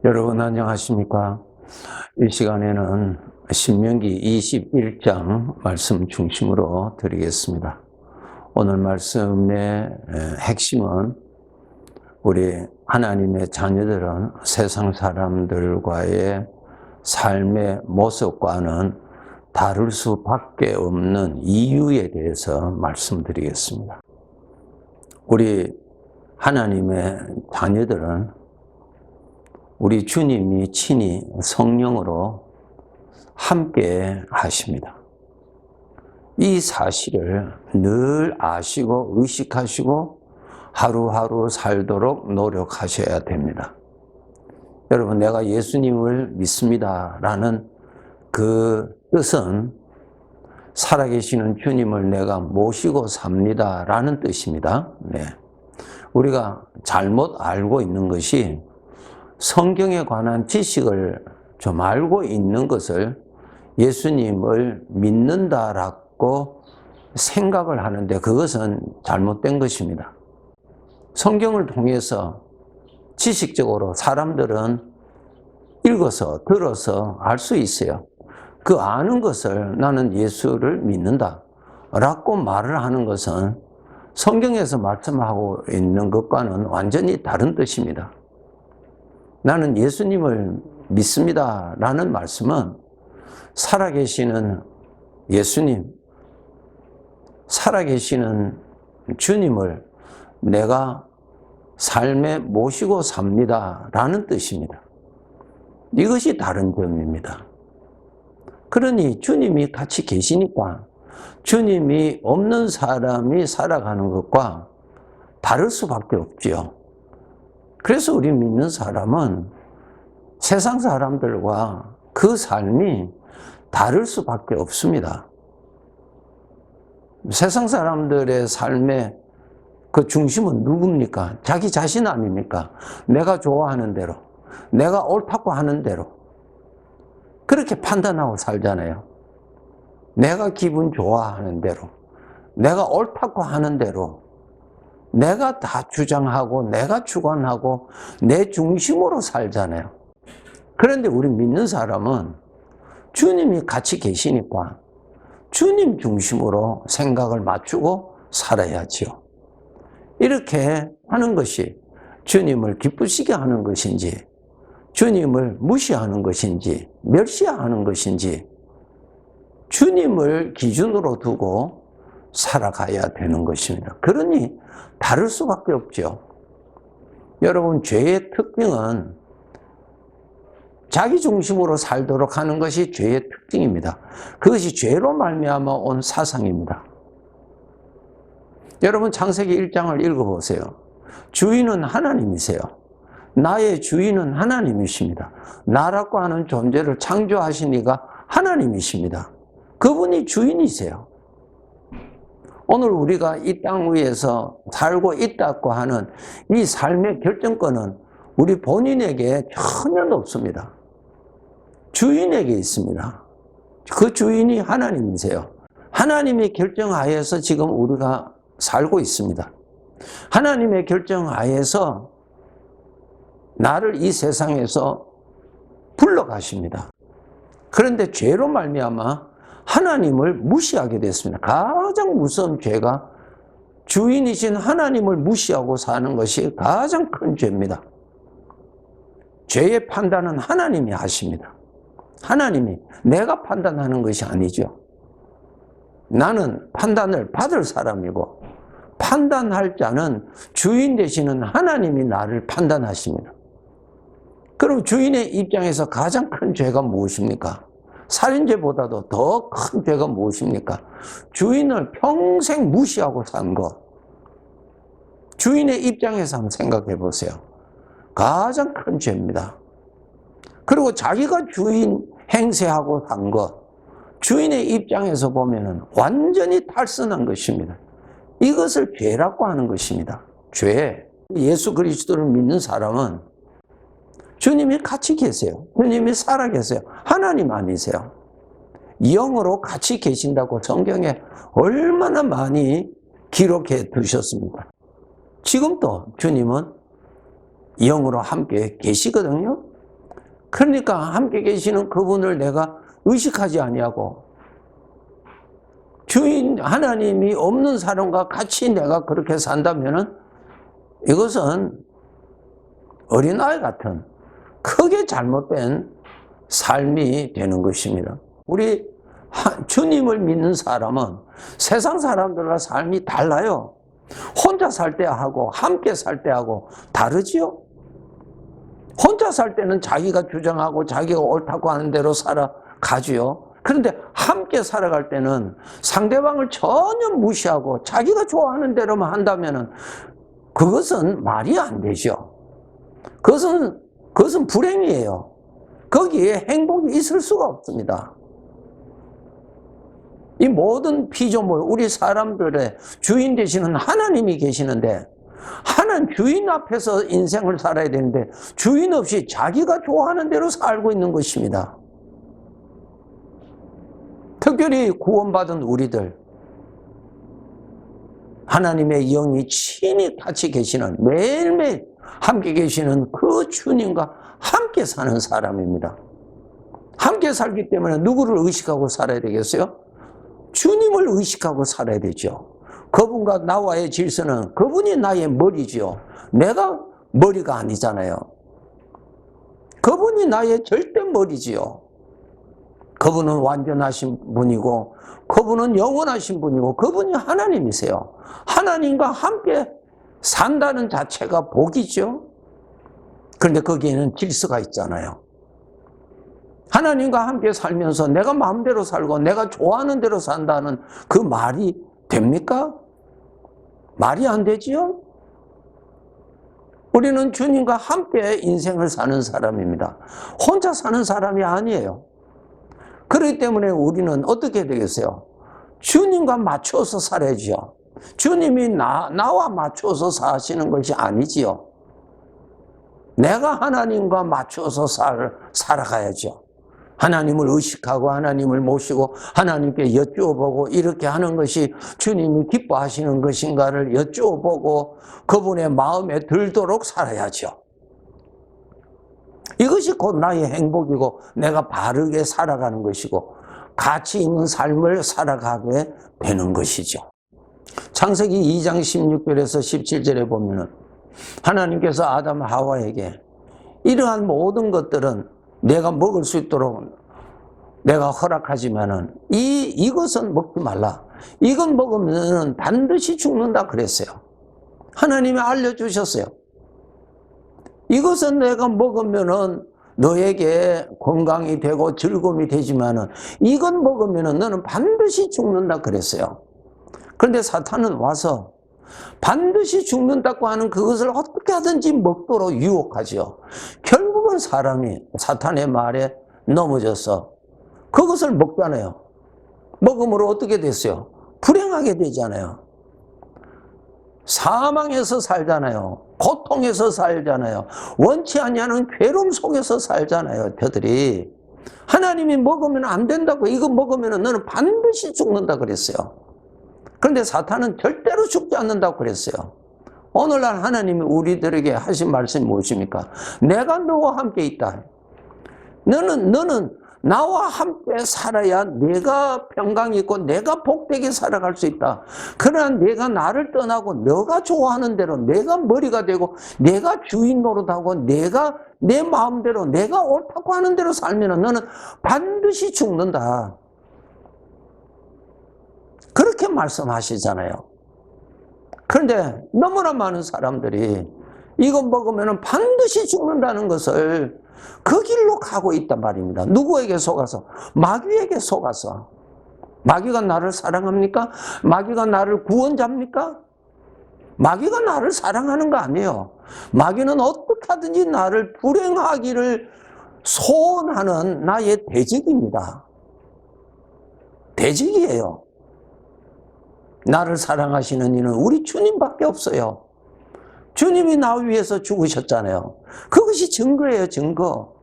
여러분 안녕하십니까? 이 시간에는 신명기 21장 말씀 중심으로 드리겠습니다. 오늘 말씀의 핵심은 우리 하나님의 자녀들은 세상 사람들과의 삶의 모습과는 다를 수밖에 없는 이유에 대해서 말씀드리겠습니다. 우리 하나님의 자녀들은 우리 주님이 친히 성령으로 함께 하십니다. 이 사실을 늘 아시고 의식하시고 하루하루 살도록 노력하셔야 됩니다. 여러분, 내가 예수님을 믿습니다라는 그 뜻은 살아계시는 주님을 내가 모시고 삽니다라는 뜻입니다. 네. 우리가 잘못 알고 있는 것이 성경에 관한 지식을 좀 알고 있는 것을 예수님을 믿는다라고 생각을 하는데 그것은 잘못된 것입니다. 성경을 통해서 지식적으로 사람들은 읽어서 들어서 알 수 있어요. 그 아는 것을 나는 예수를 믿는다 라고 말을 하는 것은 성경에서 말씀하고 있는 것과는 완전히 다른 뜻입니다. 나는 예수님을 믿습니다 라는 말씀은 살아계시는 예수님, 살아계시는 주님을 내가 삶에 모시고 삽니다 라는 뜻입니다. 이것이 다른 점입니다. 그러니 주님이 같이 계시니까 주님이 없는 사람이 살아가는 것과 다를 수밖에 없지요. 그래서 우리 믿는 사람은 세상 사람들과 그 삶이 다를 수밖에 없습니다. 세상 사람들의 삶의 그 중심은 누굽니까? 자기 자신 아닙니까? 내가 좋아하는 대로, 내가 옳다고 하는 대로 그렇게 판단하고 살잖아요. 내가 기분 좋아하는 대로, 내가 옳다고 하는 대로 내가 다 주장하고 내가 주관하고 내 중심으로 살잖아요. 그런데 우리 믿는 사람은 주님이 같이 계시니까 주님 중심으로 생각을 맞추고 살아야지요. 이렇게 하는 것이 주님을 기쁘시게 하는 것인지, 주님을 무시하는 것인지, 멸시하는 것인지 주님을 기준으로 두고 살아가야 되는 것입니다. 그러니 다를 수밖에 없죠. 여러분, 죄의 특징은 자기 중심으로 살도록 하는 것이 죄의 특징입니다. 그것이 죄로 말미암아 온 사상입니다. 여러분, 창세기 1장을 읽어보세요. 주인은 하나님이세요. 나의 주인은 하나님이십니다. 나라고 하는 존재를 창조하신 이가 하나님이십니다. 그분이 주인이세요. 오늘 우리가 이 땅 위에서 살고 있다고 하는 이 삶의 결정권은 우리 본인에게 전혀 없습니다. 주인에게 있습니다. 그 주인이 하나님이세요. 하나님의 결정하에서 지금 우리가 살고 있습니다. 하나님의 결정하에서 나를 이 세상에서 불러가십니다. 그런데 죄로 말미암아 하나님을 무시하게 됐습니다. 가장 무서운 죄가 주인이신 하나님을 무시하고 사는 것이 가장 큰 죄입니다. 죄의 판단은 하나님이 하십니다. 하나님이, 내가 판단하는 것이 아니죠. 나는 판단을 받을 사람이고 판단할 자는 주인 되시는 하나님이 나를 판단하십니다. 그럼 주인의 입장에서 가장 큰 죄가 무엇입니까? 살인죄보다도 더 큰 죄가 무엇입니까? 주인을 평생 무시하고 산 것. 주인의 입장에서 한번 생각해 보세요. 가장 큰 죄입니다. 그리고 자기가 주인 행세하고 산 것. 주인의 입장에서 보면은 완전히 탈선한 것입니다. 이것을 죄라고 하는 것입니다. 죄. 예수 그리스도를 믿는 사람은 주님이 같이 계세요. 주님이 살아 계세요. 하나님 아니세요. 영으로 같이 계신다고 성경에 얼마나 많이 기록해 두셨습니까? 지금도 주님은 영으로 함께 계시거든요. 그러니까 함께 계시는 그분을 내가 의식하지 아니하고 주인 하나님이 없는 사람과 같이 내가 그렇게 산다면은 이것은 어린아이 같은 크게 잘못된 삶이 되는 것입니다. 우리 주님을 믿는 사람은 세상 사람들과 삶이 달라요. 혼자 살 때하고 함께 살 때하고 다르지요. 혼자 살 때는 자기가 주장하고 자기가 옳다고 하는 대로 살아가지요. 그런데 함께 살아갈 때는 상대방을 전혀 무시하고 자기가 좋아하는 대로만 한다면 그것은 말이 안 되죠. 그것은 불행이에요. 거기에 행복이 있을 수가 없습니다. 이 모든 피조물, 우리 사람들의 주인 되시는 하나님이 계시는데 하나님 주인 앞에서 인생을 살아야 되는데 주인 없이 자기가 좋아하는 대로 살고 있는 것입니다. 특별히 구원받은 우리들, 하나님의 영이 친히 같이 계시는, 매일매일 함께 계시는 그 주님과 함께 사는 사람입니다. 함께 살기 때문에 누구를 의식하고 살아야 되겠어요? 주님을 의식하고 살아야 되죠. 그분과 나와의 질서는 그분이 나의 머리지요. 내가 머리가 아니잖아요. 그분이 나의 절대 머리지요. 그분은 완전하신 분이고 그분은 영원하신 분이고 그분이 하나님이세요. 하나님과 함께 산다는 자체가 복이죠. 그런데 거기에는 질서가 있잖아요. 하나님과 함께 살면서 내가 마음대로 살고 내가 좋아하는 대로 산다는 그 말이 됩니까? 말이 안 되지요? 우리는 주님과 함께 인생을 사는 사람입니다. 혼자 사는 사람이 아니에요. 그렇기 때문에 우리는 어떻게 되겠어요? 주님과 맞춰서 살아야죠. 주님이 나와 맞춰서 사시는 것이 아니지요. 내가 하나님과 맞춰서 살아가야죠. 하나님을 의식하고 하나님을 모시고 하나님께 여쭈어보고 이렇게 하는 것이 주님이 기뻐하시는 것인가를 여쭈어보고 그분의 마음에 들도록 살아야죠. 이것이 곧 나의 행복이고 내가 바르게 살아가는 것이고 가치 있는 삶을 살아가게 되는 것이죠. 창세기 2장 16절에서 17절에 보면은 하나님께서 아담 하와에게 이러한 모든 것들은 내가 먹을 수 있도록 내가 허락하지만은 이것은 먹지 말라. 이건 먹으면 반드시 죽는다 그랬어요. 하나님이 알려주셨어요. 이것은 내가 먹으면은 너에게 건강이 되고 즐거움이 되지만은 이건 먹으면은 너는 반드시 죽는다 그랬어요. 그런데 사탄은 와서 반드시 죽는다고 하는 그것을 어떻게 하든지 먹도록 유혹하죠. 결국은 사람이 사탄의 말에 넘어져서 그것을 먹잖아요. 먹음으로 어떻게 됐어요? 불행하게 되잖아요. 사망에서 살잖아요. 고통에서 살잖아요. 원치 아니하는 괴로움 속에서 살잖아요. 저들이 하나님이 먹으면 안 된다고 이거 먹으면 너는 반드시 죽는다 그랬어요. 그런데 사탄은 절대로 죽지 않는다고 그랬어요. 오늘날 하나님이 우리들에게 하신 말씀이 무엇입니까? 내가 너와 함께 있다. 너는 나와 함께 살아야 내가 평강이 있고 내가 복되게 살아갈 수 있다. 그러나 내가 나를 떠나고 너가 좋아하는 대로 내가 머리가 되고 내가 주인 노릇하고 내가 내 마음대로 내가 옳다고 하는 대로 살면 너는 반드시 죽는다. 그렇게 말씀하시잖아요. 그런데 너무나 많은 사람들이 이거 먹으면 반드시 죽는다는 것을 그 길로 가고 있단 말입니다. 누구에게 속아서? 마귀에게 속아서. 마귀가 나를 사랑합니까? 마귀가 나를 구원자입니까? 마귀가 나를 사랑하는 거 아니에요. 마귀는 어떻게 하든지 나를 불행하기를 소원하는 나의 대적입니다. 대적이에요. 나를 사랑하시는 이는 우리 주님밖에 없어요. 주님이 나 위해서 죽으셨잖아요. 그것이 증거예요, 증거.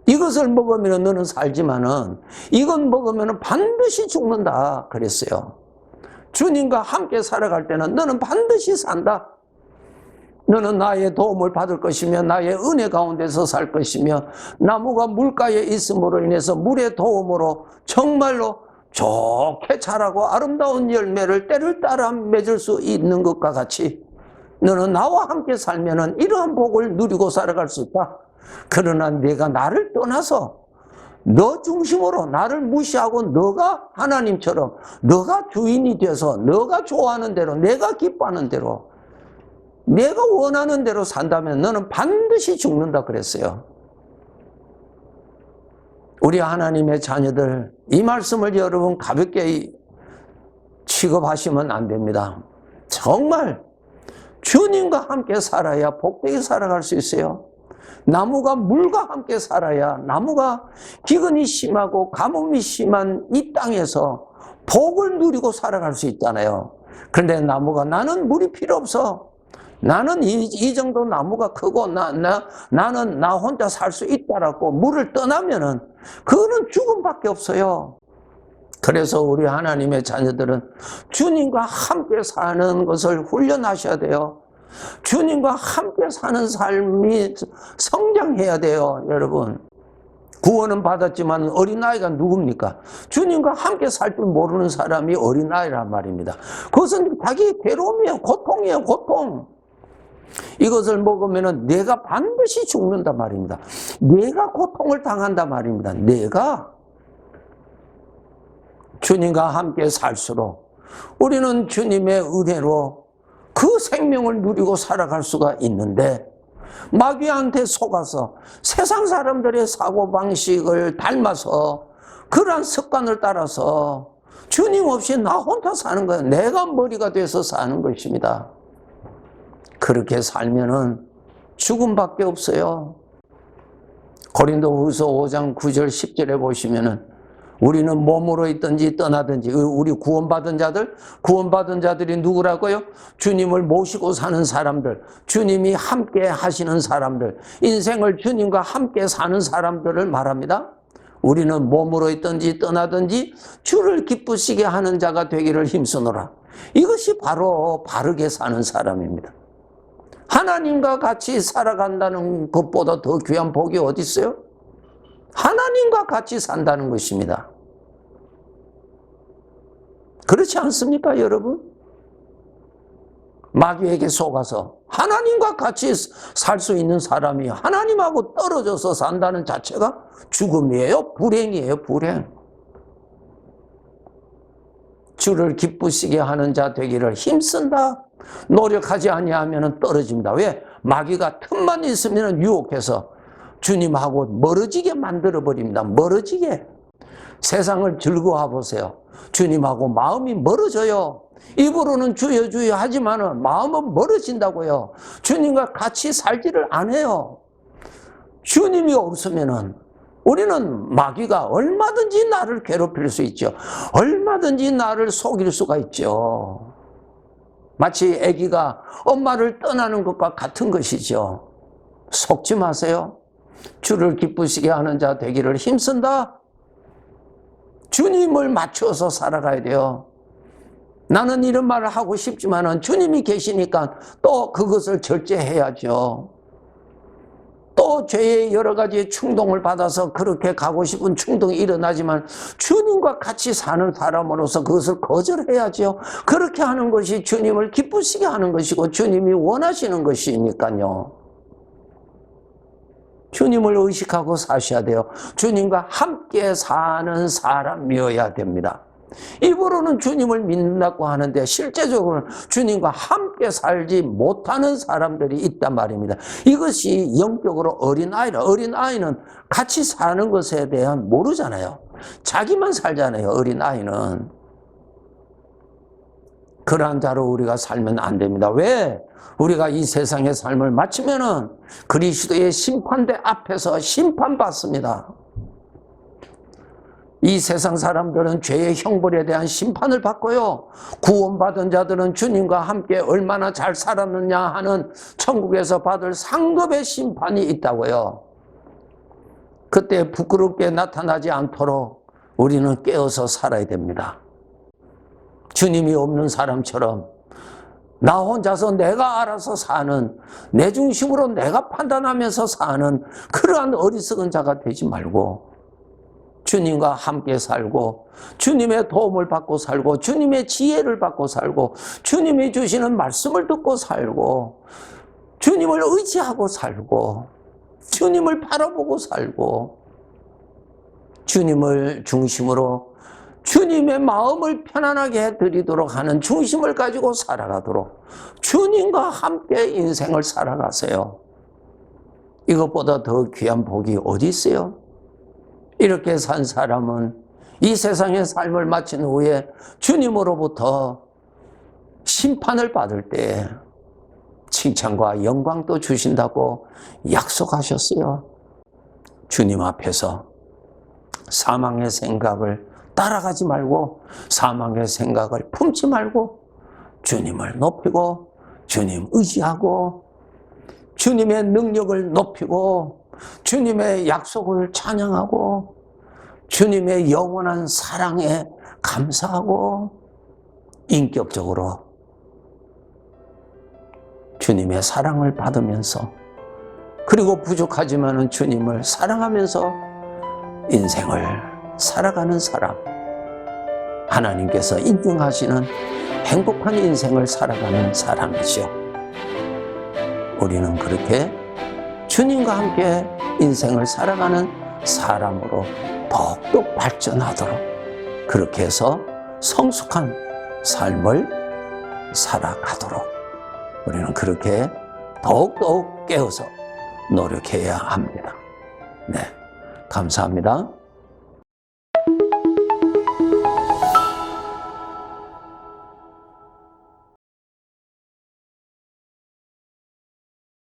이것을 먹으면 너는 살지만은 이건 먹으면 반드시 죽는다 그랬어요. 주님과 함께 살아갈 때는 너는 반드시 산다. 너는 나의 도움을 받을 것이며 나의 은혜 가운데서 살 것이며 나무가 물가에 있음으로 인해서 물의 도움으로 정말로 좋게 자라고 아름다운 열매를 때를 따라 맺을 수 있는 것과 같이 너는 나와 함께 살면은 이러한 복을 누리고 살아갈 수 있다. 그러나 내가 나를 떠나서 너 중심으로 나를 무시하고 너가 하나님처럼 너가 주인이 돼서 너가 좋아하는 대로 내가 기뻐하는 대로 내가 원하는 대로 산다면 너는 반드시 죽는다 그랬어요. 우리 하나님의 자녀들, 이 말씀을 여러분 가볍게 취급하시면 안 됩니다. 정말 주님과 함께 살아야 복되게 살아갈 수 있어요. 나무가 물과 함께 살아야 나무가 기근이 심하고 가뭄이 심한 이 땅에서 복을 누리고 살아갈 수 있잖아요. 그런데 나무가 나는 물이 필요 없어. 나는 이 정도 나무가 크고 나는 나 혼자 살 수 있다라고 물을 떠나면은 그거는 죽음밖에 없어요. 그래서 우리 하나님의 자녀들은 주님과 함께 사는 것을 훈련하셔야 돼요. 주님과 함께 사는 삶이 성장해야 돼요, 여러분. 구원은 받았지만 어린아이가 누굽니까? 주님과 함께 살 줄 모르는 사람이 어린아이란 말입니다. 그것은 자기 괴로움이에요. 고통이에요, 고통. 이것을 먹으면 내가 반드시 죽는단 말입니다. 내가 고통을 당한단 말입니다. 내가 주님과 함께 살수록 우리는 주님의 은혜로 그 생명을 누리고 살아갈 수가 있는데 마귀한테 속아서 세상 사람들의 사고방식을 닮아서 그러한 습관을 따라서 주님 없이 나 혼자 사는 거예요. 내가 머리가 돼서 사는 것입니다. 그렇게 살면은 죽음밖에 없어요. 고린도후서 5장 9절 10절에 보시면은 우리는 몸으로 있든지 떠나든지 우리 구원받은 자들이 누구라고요? 주님을 모시고 사는 사람들, 주님이 함께 하시는 사람들, 인생을 주님과 함께 사는 사람들을 말합니다. 우리는 몸으로 있든지 떠나든지 주를 기쁘시게 하는 자가 되기를 힘쓰노라. 이것이 바로 바르게 사는 사람입니다. 하나님과 같이 살아간다는 것보다 더 귀한 복이 어디 있어요? 하나님과 같이 산다는 것입니다. 그렇지 않습니까, 여러분? 마귀에게 속아서 하나님과 같이 살 수 있는 사람이 하나님하고 떨어져서 산다는 자체가 죽음이에요, 불행이에요, 불행. 주를 기쁘시게 하는 자 되기를 힘쓴다. 노력하지 아니하면 떨어집니다. 왜? 마귀가 틈만 있으면 유혹해서 주님하고 멀어지게 만들어버립니다. 멀어지게. 세상을 즐거워 보세요. 주님하고 마음이 멀어져요. 입으로는 주여 주여 하지만 마음은 멀어진다고요. 주님과 같이 살지를 안 해요. 주님이 없으면 우리는 마귀가 얼마든지 나를 괴롭힐 수 있죠. 얼마든지 나를 속일 수가 있죠. 마치 아기가 엄마를 떠나는 것과 같은 것이죠. 속지 마세요. 주를 기쁘시게 하는 자 되기를 힘쓴다. 주님을 맞춰서 살아가야 돼요. 나는 이런 말을 하고 싶지만 주님이 계시니까 또 그것을 절제해야죠. 또 죄의 여러 가지 충동을 받아서 그렇게 가고 싶은 충동이 일어나지만 주님과 같이 사는 사람으로서 그것을 거절해야죠. 그렇게 하는 것이 주님을 기쁘시게 하는 것이고 주님이 원하시는 것이니까요. 주님을 의식하고 사셔야 돼요. 주님과 함께 사는 사람이어야 됩니다. 입으로는 주님을 믿는다고 하는데 실제적으로는 주님과 함께 살지 못하는 사람들이 있단 말입니다. 이것이 영적으로 어린아이라. 어린아이는 같이 사는 것에 대한 모르잖아요. 자기만 살잖아요, 어린아이는. 그러한 자로 우리가 살면 안 됩니다. 왜? 우리가 이 세상의 삶을 마치면은 그리스도의 심판대 앞에서 심판받습니다. 이 세상 사람들은 죄의 형벌에 대한 심판을 받고요. 구원받은 자들은 주님과 함께 얼마나 잘 살았느냐 하는 천국에서 받을 상급의 심판이 있다고요. 그때 부끄럽게 나타나지 않도록 우리는 깨어서 살아야 됩니다. 주님이 없는 사람처럼 나 혼자서 내가 알아서 사는, 내 중심으로 내가 판단하면서 사는 그러한 어리석은 자가 되지 말고 주님과 함께 살고 주님의 도움을 받고 살고 주님의 지혜를 받고 살고 주님이 주시는 말씀을 듣고 살고 주님을 의지하고 살고 주님을 바라보고 살고 주님을 중심으로 주님의 마음을 편안하게 해드리도록 하는 중심을 가지고 살아가도록 주님과 함께 인생을 살아가세요. 이것보다 더 귀한 복이 어디 있어요? 이렇게 산 사람은 이 세상의 삶을 마친 후에 주님으로부터 심판을 받을 때 칭찬과 영광도 주신다고 약속하셨어요. 주님 앞에서 사망의 생각을 따라가지 말고 사망의 생각을 품지 말고 주님을 높이고 주님 의지하고 주님의 능력을 높이고 주님의 약속을 찬양하고 주님의 영원한 사랑에 감사하고 인격적으로 주님의 사랑을 받으면서 그리고 부족하지만은 주님을 사랑하면서 인생을 살아가는 사람, 하나님께서 인정하시는 행복한 인생을 살아가는 사람이죠. 우리는 그렇게 주님과 함께 인생을 살아가는 사람으로 더욱더 발전하도록 그렇게 해서 성숙한 삶을 살아가도록 우리는 그렇게 더욱더욱 깨어서 노력해야 합니다. 네, 감사합니다.